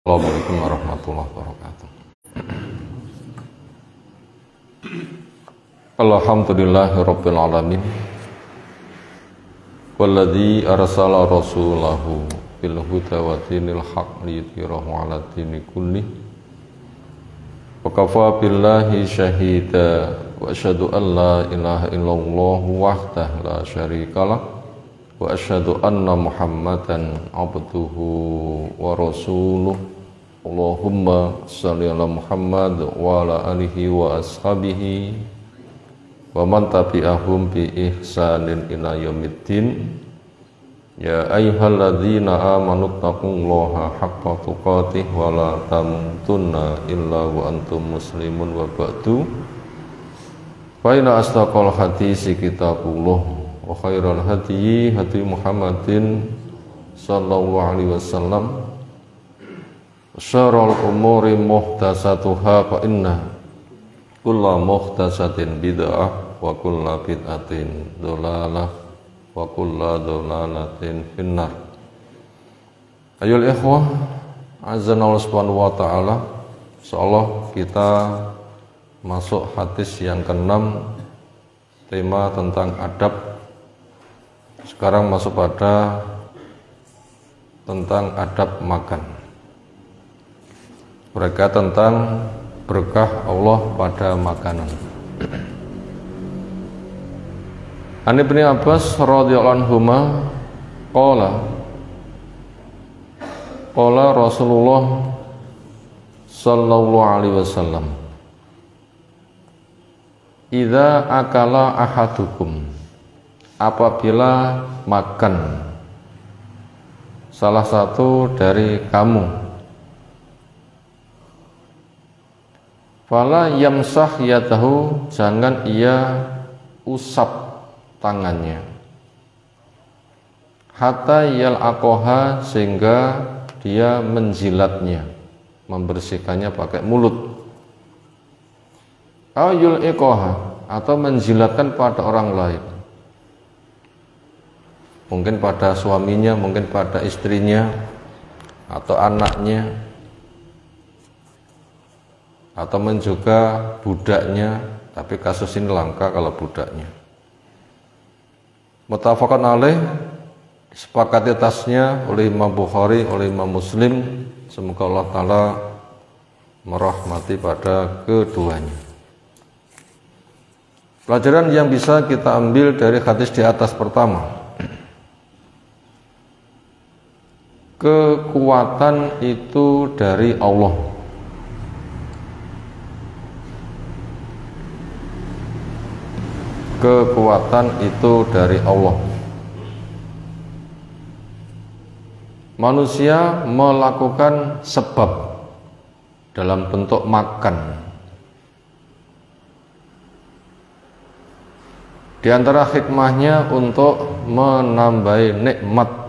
Assalamualaikum warahmatullahi wabarakatuh. Alhamdulillahirabbil alamin. Walladzi arsala rasulahu bil huda wa dinil haqq liyudhhirahu 'ala dini kullih. Wa kafa billahi syahida wa asyhadu an la ilaha illallah wahdahu la syarikalah wa asyhadu anna Muhammadan abduhu wa rasuluh. Allahumma shalli ala Muhammad wa ala alihi wa ashabihi wa man tabi'ahum bi ihsanin ila yaumiddin. Ya ayyuhalladzina amanu taqullaha haqqa tuqatih wa la tamutunna illa wa antum muslimun wa ba'du. Fa inna asdaqal hadisi kitabullah wa khairal hadyi hadyi Muhammadin sallallahu alaihi wasallam. Syarrul umuri muhdatsatuha fa inna kulla muhdatsatin bid'ah wa kulla bid'atin dhalalah wa kulla dhalalatin finnar. Ayol ikhwah, azza Allah subhanahu wa ta'ala. Insyaallah kita masuk hadis yang ke-6, tema tentang adab. Sekarang masuk pada tentang adab makan. Mereka tentang berkah Allah pada makanan. An Ibnu Abbas radhiyallahu anhuma qala Rasulullah sallallahu alaihi wasallam, idza akala ahadukum, apabila makan salah satu dari kamu, fala yamsah yadahu, jangan ia usap tangannya, hatta yal'aqaha, sehingga dia menjilatnya, membersihkannya pakai mulut, aw yul'iqaha, atau menjilatkan pada orang lain, mungkin pada suaminya, mungkin pada istrinya atau anaknya, atau juga budaknya, tapi kasus ini langka kalau budaknya. Muttafaqun alaih, disepakati atasnya oleh Imam Bukhari, oleh Imam Muslim. Semoga Allah Ta'ala merahmati pada keduanya. Pelajaran yang bisa kita ambil dari hadis di atas pertama, kekuatan itu dari Allah. Kekuatan itu dari Allah. Manusia melakukan sebab dalam bentuk makan. Di antara hikmahnya untuk menambah nikmat.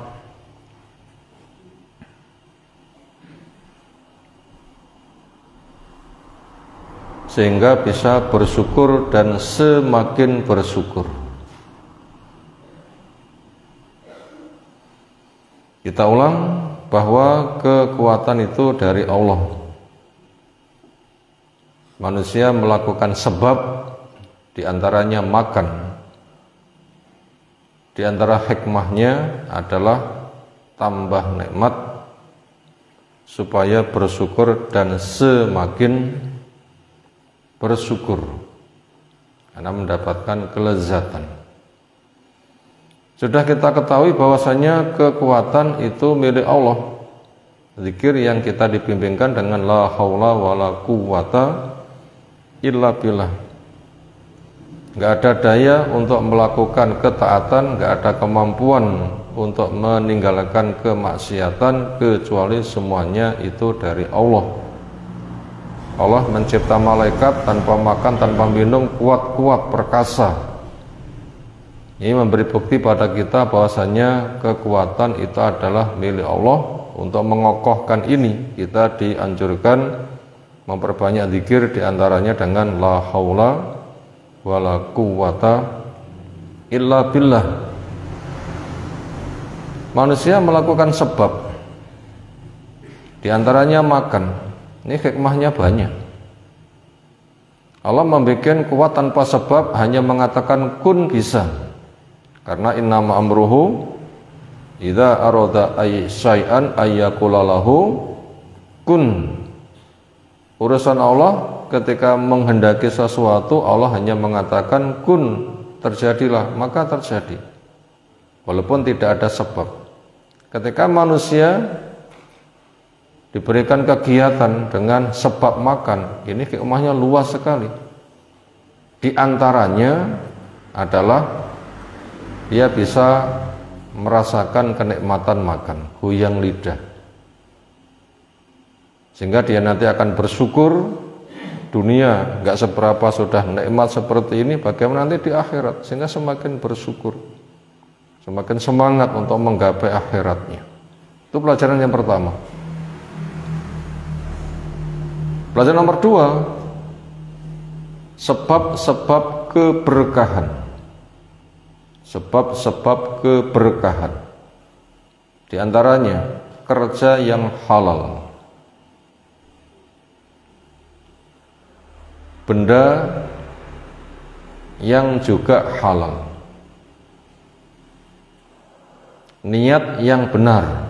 Sehingga bisa bersyukur dan semakin bersyukur. Kita ulang bahwa kekuatan itu dari Allah. Manusia melakukan sebab, diantaranya makan. Di antara hikmahnya adalah tambah nikmat supaya bersyukur dan semakin bersyukur karena mendapatkan kelezatan. Sudah kita ketahui bahwasanya kekuatan itu milik Allah. Zikir yang kita dibimbingkan dengan la haula wala quwata illa billah. Enggak ada daya untuk melakukan ketaatan, enggak ada kemampuan untuk meninggalkan kemaksiatan, kecuali semuanya itu dari Allah. Allah mencipta malaikat tanpa makan, tanpa minum, kuat-kuat, perkasa. Ini memberi bukti pada kita bahwasanya kekuatan itu adalah milik Allah. Untuk mengokohkan ini, kita dianjurkan memperbanyak zikir, diantaranya dengan la haula wala quwata illa billah. Manusia melakukan sebab Di antaranya makan. Ini hikmahnya banyak. Allah membuat kuat tanpa sebab, hanya mengatakan kun bisa. Karena innama amruhu idza arada ay syai'an ayyaqula lahu kun. Urusan Allah ketika menghendaki sesuatu, Allah hanya mengatakan kun, terjadilah, maka terjadi. Walaupun tidak ada sebab. Ketika manusia diberikan kegiatan dengan sebab makan, ini hikmahnya luas sekali. Di antaranya adalah dia bisa merasakan kenikmatan makan, goyang lidah, sehingga dia nanti akan bersyukur. Dunia nggak seberapa sudah nikmat seperti ini, bagaimana nanti di akhirat, sehingga semakin bersyukur, semakin semangat untuk menggapai akhiratnya. Itu pelajaran yang pertama. Pelajaran nomor 2, sebab-sebab keberkahan. Sebab-sebab keberkahan. Di antaranya kerja yang halal. Benda yang juga halal. Niat yang benar.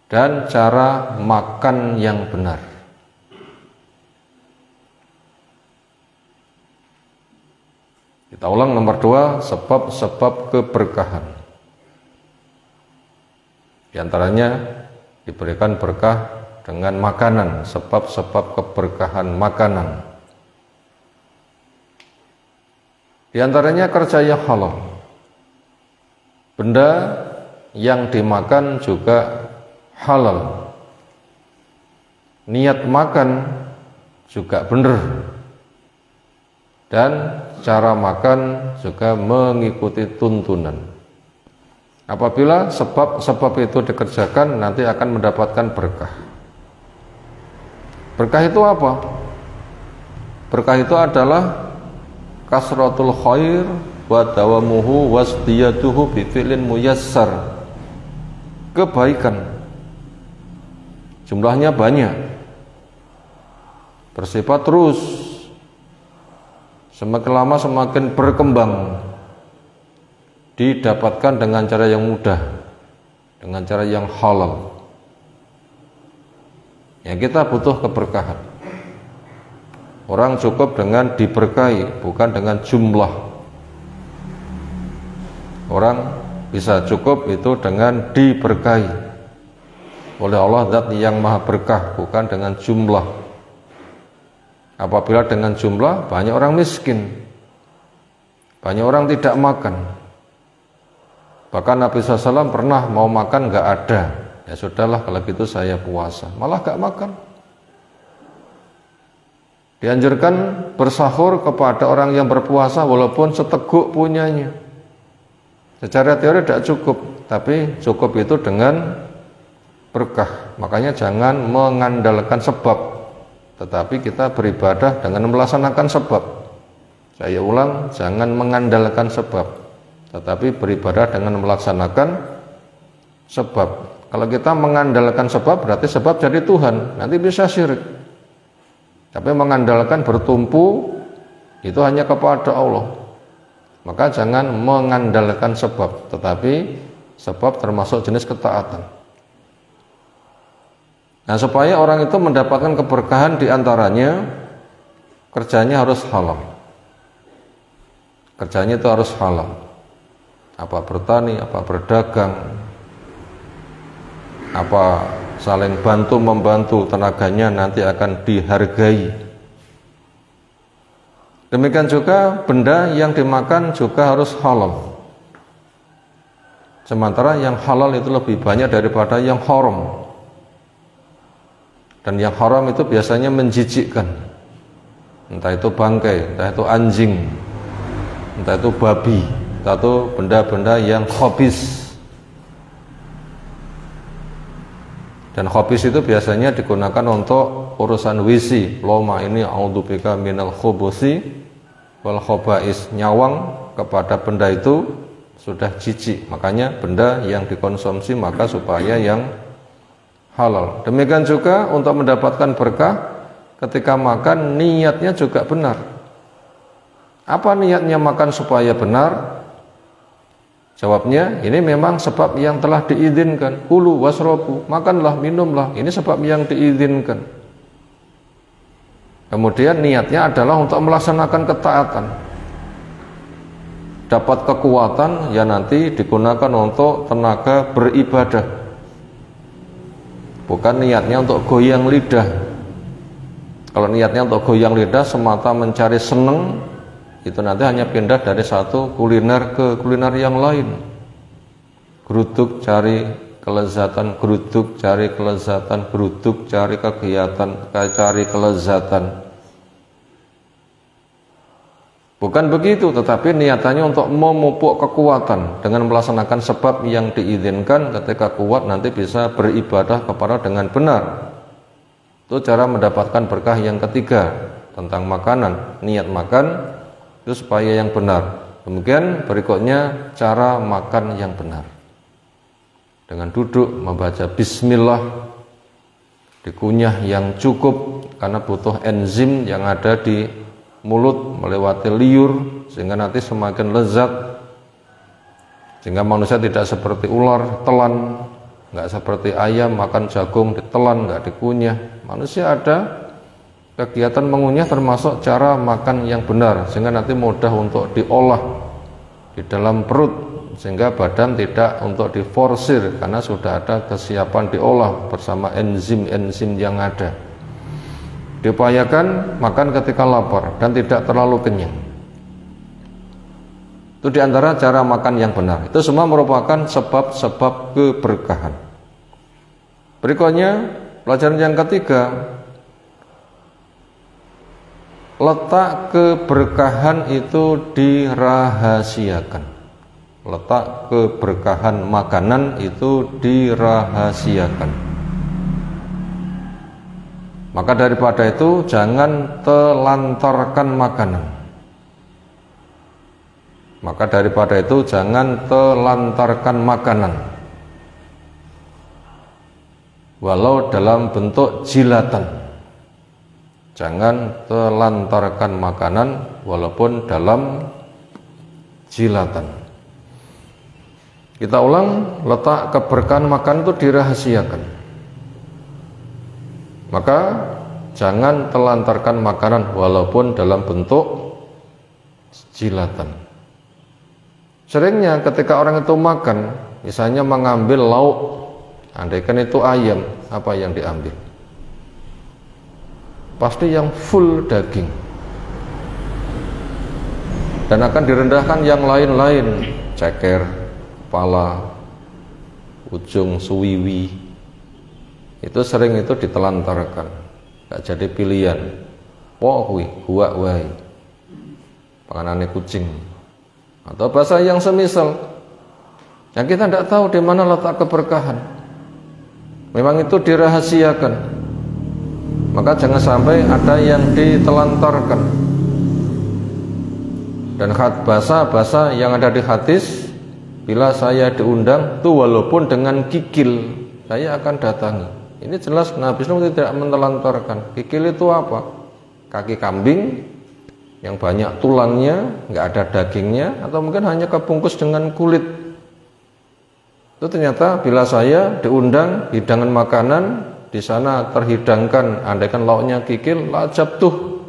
Dan cara makan yang benar. Kita ulang nomor 2, sebab-sebab keberkahan. Di antaranya diberikan berkah dengan makanan, sebab-sebab keberkahan makanan. Di antaranya kerja yang halal. Benda yang dimakan juga halal. Niat makan juga benar. Dan cara makan juga mengikuti tuntunan. Apabila sebab-sebab itu dikerjakan, nanti akan mendapatkan berkah. Berkah itu apa? Berkah itu adalah kasratul khair wa dawamuhu wasdiyatuhu bi fi'lin muyassar. Kebaikan jumlahnya banyak, bersifat terus, semakin lama semakin berkembang, didapatkan dengan cara yang mudah, dengan cara yang halal. Ya, kita butuh keberkahan. Orang cukup dengan diberkahi, bukan dengan jumlah. Orang bisa cukup itu dengan diberkahi oleh Allah, zat yang maha berkah, bukan dengan jumlah. Apabila dengan jumlah, banyak orang miskin, banyak orang tidak makan. Bahkan Nabi SAW pernah mau makan gak ada. Ya sudahlah, kalau gitu saya puasa, malah gak makan. Dianjurkan bersahur kepada orang yang berpuasa walaupun seteguk punyanya. Secara teori tidak cukup, tapi cukup itu dengan berkah. Makanya jangan mengandalkan sebab, tetapi kita beribadah dengan melaksanakan sebab. Saya ulang, jangan mengandalkan sebab, tetapi beribadah dengan melaksanakan sebab. Kalau kita mengandalkan sebab, berarti sebab jadi Tuhan, nanti bisa syirik. Tapi mengandalkan bertumpu itu hanya kepada Allah. Maka jangan mengandalkan sebab, tetapi sebab termasuk jenis ketaatan. Nah, supaya orang itu mendapatkan keberkahan, diantaranya kerjanya harus halal. Kerjanya itu harus halal. Apa bertani, apa berdagang, apa saling bantu membantu, tenaganya nanti akan dihargai. Demikian juga benda yang dimakan juga harus halal. Sementara yang halal itu lebih banyak daripada yang haram. Dan yang haram itu biasanya menjijikkan. Entah itu bangkai, entah itu anjing, entah itu babi, entah itu benda-benda yang khabis. Dan khabis itu biasanya digunakan untuk urusan wisi. Loma ini a'udzubika minal khubusi wal khaba'is, nyawang kepada benda itu sudah jijik. Makanya benda yang dikonsumsi maka supaya yang halal. Demikian juga untuk mendapatkan berkah, ketika makan niatnya juga benar. Apa niatnya makan supaya benar? Jawabnya, ini memang sebab yang telah diizinkan. Kulu wasrobu, makanlah, minumlah. Ini sebab yang diizinkan. Kemudian niatnya adalah untuk melaksanakan ketaatan. Dapat kekuatan, ya nanti digunakan untuk tenaga beribadah. Bukan niatnya untuk goyang lidah. Kalau niatnya untuk goyang lidah semata mencari seneng, itu nanti hanya pindah dari satu kuliner ke kuliner yang lain. Geruduk cari kelezatan, geruduk cari kelezatan, geruduk cari kegiatan, cari kelezatan. Bukan begitu, tetapi niatannya untuk memupuk kekuatan dengan melaksanakan sebab yang diizinkan. Ketika kuat nanti bisa beribadah kepada dengan benar. Itu cara mendapatkan berkah yang ketiga tentang makanan. Niat makan itu supaya yang benar. Kemudian berikutnya cara makan yang benar. Dengan duduk membaca bismillah, dikunyah yang cukup karena butuh enzim yang ada di mulut melewati liur sehingga nanti semakin lezat, sehingga manusia tidak seperti ular telan, nggak seperti ayam makan jagung ditelan nggak dikunyah. Manusia ada kegiatan mengunyah termasuk cara makan yang benar sehingga nanti mudah untuk diolah di dalam perut sehingga badan tidak untuk diforsir karena sudah ada kesiapan diolah bersama enzim-enzim yang ada. Diupayakan makan ketika lapar dan tidak terlalu kenyang. Itu diantara cara makan yang benar. Itu semua merupakan sebab-sebab keberkahan. Berikutnya pelajaran yang ketiga, letak keberkahan itu dirahasiakan. Letak keberkahan makanan itu dirahasiakan. Maka daripada itu jangan telantarkan makanan. Maka daripada itu jangan telantarkan makanan. Walau dalam bentuk jilatan. Jangan telantarkan makanan walaupun dalam jilatan. Kita ulang, letak keberkahan makan itu dirahasiakan. Maka jangan telantarkan makanan walaupun dalam bentuk jilatan. Seringnya ketika orang itu makan, misalnya mengambil lauk, andaikan itu ayam, apa yang diambil? Pasti yang full daging, dan akan direndahkan yang lain-lain, ceker, kepala, ujung suwiwi. Itu sering itu ditelantarkan, gak jadi pilihan. Woi, gua wai, panganane kucing, atau bahasa yang semisal. Yang kita tidak tahu di mana letak keberkahan. Memang itu dirahasiakan. Maka jangan sampai ada yang ditelantarkan. Dan bahasa yang ada di hadis, bila saya diundang tuh walaupun dengan kikil saya akan datangi. Ini jelas Nabi SAW tidak menelantarkan. Kikil itu apa? Kaki kambing yang banyak tulangnya, nggak ada dagingnya, atau mungkin hanya kebungkus dengan kulit. Itu ternyata bila saya diundang hidangan makanan, di sana terhidangkan, andaikan lauknya kikil, lajab tuh,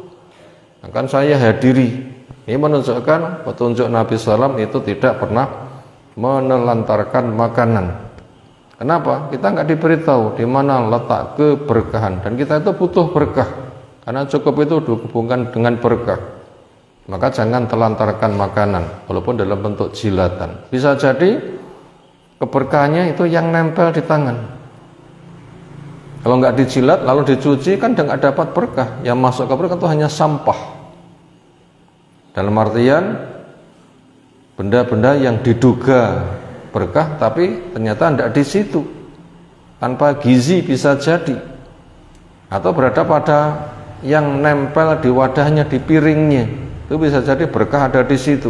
akan saya hadiri. Ini menunjukkan petunjuk Nabi SAW itu tidak pernah menelantarkan makanan. Kenapa? Kita nggak diberitahu di mana letak keberkahan, dan kita itu butuh berkah, karena cukup itu dihubungkan dengan berkah. Maka jangan telantarkan makanan, walaupun dalam bentuk jilatan. Bisa jadi keberkahannya itu yang nempel di tangan. Kalau nggak dijilat lalu dicuci kan nggak dapat berkah. Yang masuk ke berkah itu hanya sampah. Dalam artian benda-benda yang diduga berkah tapi ternyata tidak di situ. Tanpa gizi bisa jadi. Atau berada pada yang nempel di wadahnya, di piringnya. Itu bisa jadi berkah ada di situ.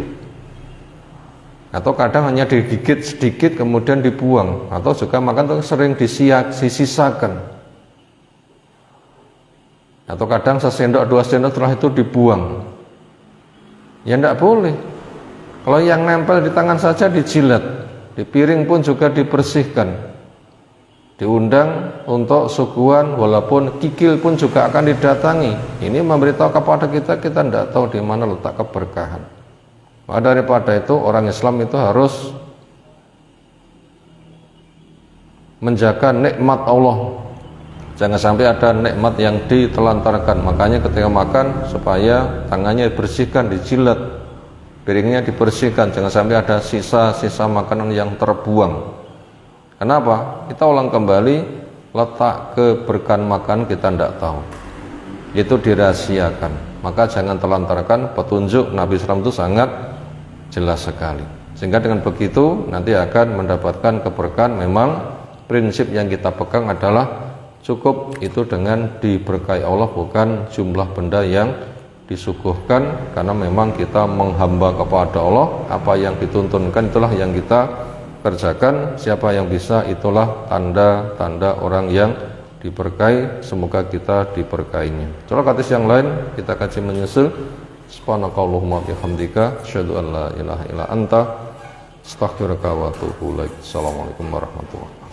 atau kadang hanya digigit sedikit kemudian dibuang, atau juga makan itu sering disisakan, atau kadang sesendok 2 sendok setelah itu dibuang. Ya tidak boleh. Kalau yang nempel di tangan saja dijilat, di piring pun juga dibersihkan. Diundang untuk suguhan, walaupun kikil pun juga akan didatangi. Ini memberitahu kepada kita tidak tahu di mana letak keberkahan. Maka daripada itu orang Islam itu harus menjaga nikmat Allah. Jangan sampai ada nikmat yang ditelantarkan. Makanya ketika makan supaya tangannya dibersihkan, dijilat, piringnya dibersihkan. Jangan sampai ada sisa-sisa makanan yang terbuang. Kenapa? Kita ulang kembali, letak keberkahan makan kita tidak tahu. Itu dirahasiakan. Maka jangan telantarkan, petunjuk Nabi SAW itu sangat jelas sekali. Sehingga dengan begitu nanti akan mendapatkan keberkahan. Memang prinsip yang kita pegang adalah cukup itu dengan diberkahi Allah, bukan jumlah benda yang disuguhkan. Karena memang kita menghamba kepada Allah, apa yang dituntunkan itulah yang kita kerjakan. Siapa yang bisa, itulah tanda-tanda orang yang diberkahi. Semoga kita diberkahinya. Coba hadis yang lain kita kaji menyusul. Subhanakallahumma bihamdika asyhadu an la ilaha illa anta astaghfiruka wa atubu ilaik. Assalamualaikum warahmatullahi wabarakatuh.